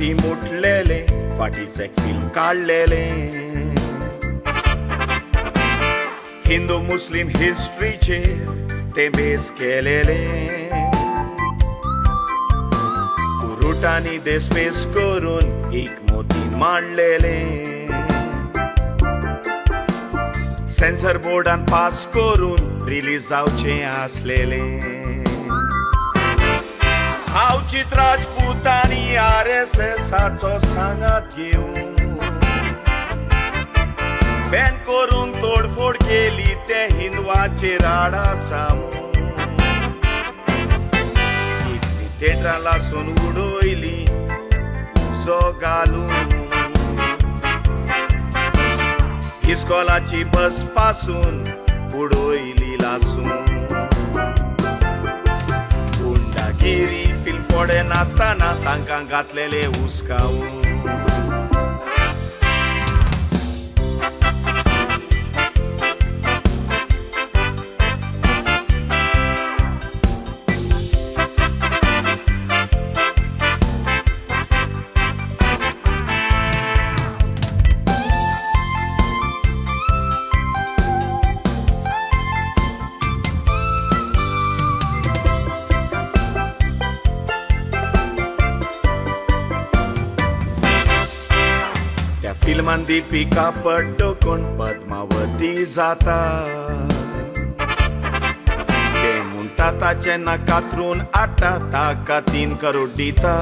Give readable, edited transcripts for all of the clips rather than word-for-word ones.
फाटी मुटलेले फाटीच एक फिल्म काढलेले हिंदू मुस्लिम हिस्ट्रीचेर ते बेस केलेले रुटांनी देस्पेस करून एक मोतीन मांडलेले सेन्सर बोर्डान पास करून रिलीज जावचे आसलेले हांव चित राजपूतांनी RSSाचो सांगात घेवन बॅन करून तोडफोड केली ते हिंदवाचे राडा सामून थिएटरां लासून उडयली उजो घालून इस्कॉलाची बस पासून उडयली लासून गुंडागिरी फिल्म पडे नासतना तांकां घातलेले हुस्कावून फिल्मान दीपिका पड्डोकोण पद्मावती जाता ते म्हणटा ताचे नाकातरून आटा ताका 3 करोड दिता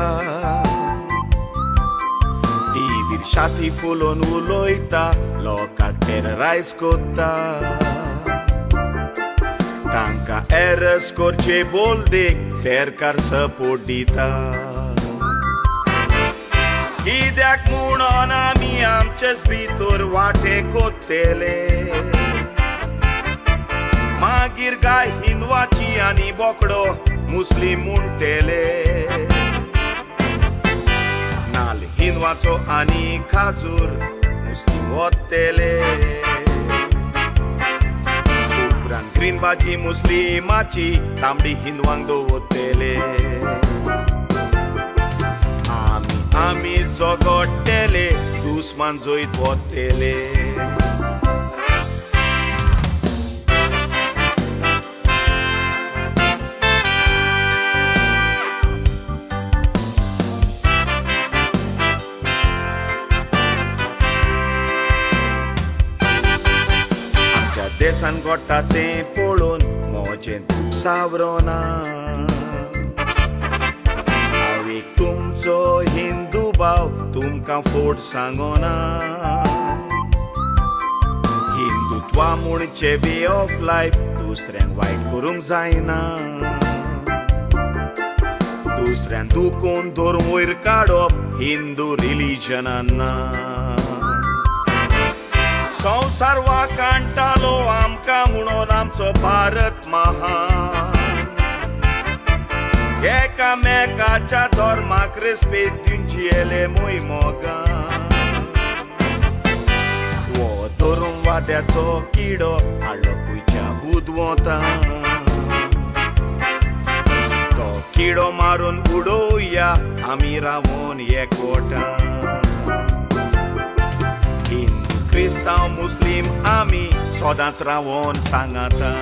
टीव्हीर छाती फुलोवन उलयता लोकांक टेररायज कोत्ता तांकां एरस करचे बोलदेक सरकार सपोर्ट दिता कित्याक म्हणून आमी आमचेच भितर वाटे कोत्तेले मागीर गाय हिंदवाची आनी बोकडो मुस्लीम म्हणटेले नाल हिंदवाचो आनी खाजूर मुस्लीम वतले उपरांत ग्रीन भाजी मुस्लिमाची तांबडी हिंदवांक दवरतले आमी झगडटले दुस्मान जोईत वतले आमच्या देशान घडटा तें पळोवन मोजें दूख सावरोना तुमचो हिंदू भाव तुमकां फोट सांगोना हिंदुत्वा म्हणचे वे ऑफ लायफ दुसऱ्यांक वायट करूंक जायना दुसऱ्यान दुखून धरून वयर काडप हिंदू रिलिजनान ना संवसार वाकाणटालो आमकां म्हणून आमचो भारत महान एकामेकाच्या धर्माक रेस्पेद दिवची येले मोय मोगान वो धरून वाद्याचो किडो हाडलो खंयच्या उदवतां तो किडो मारून उडोवया आमी रावून एकवटां हिंदू क्रिस्तांव मुस्लीम आमी सदांच रावून सांगाता